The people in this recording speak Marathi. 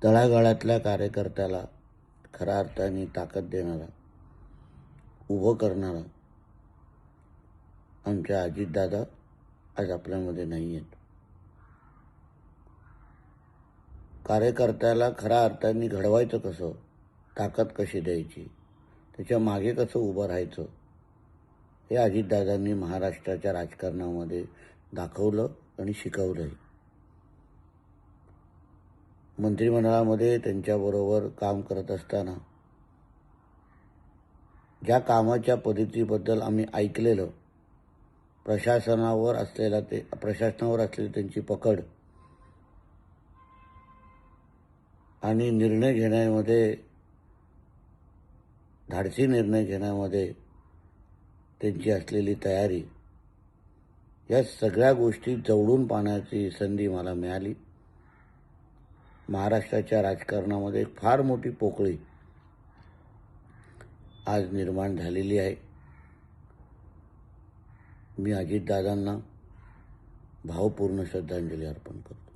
तळागाळातल्या कार्यकर्त्याला खऱ्या अर्थाने ताकद देणारा, उभं करणारा आमच्या अजितदादा आज आपल्यामध्ये नाही आहेत. कार्यकर्त्याला खऱ्या अर्थाने घडवायचं कसं, ताकद कशी द्यायची, त्याच्या मागे कसं उभं राहायचं, हे अजितदादांनी महाराष्ट्राच्या राजकारणामध्ये दाखवलं आणि शिकवलंही. मंत्रिमंडळामध्ये त्यांच्याबरोबर काम करत असताना ज्या कामाच्या पद्धतीबद्दल आम्ही ऐकलेलं, प्रशासनावर असलेली त्यांची पकड आणि निर्णय घेण्यामध्ये, धाडसी निर्णय घेण्यामध्ये त्यांची असलेली तयारी, या सगळ्या गोष्टी जवळून पाहण्याची संधी मला मिळाली. महाराष्ट्राच्या राजकारणामध्ये एक फार मोठी पोकळी आज निर्माण झालेली आहे. मी अजितदादांना भावपूर्ण श्रद्धांजली अर्पण करतो.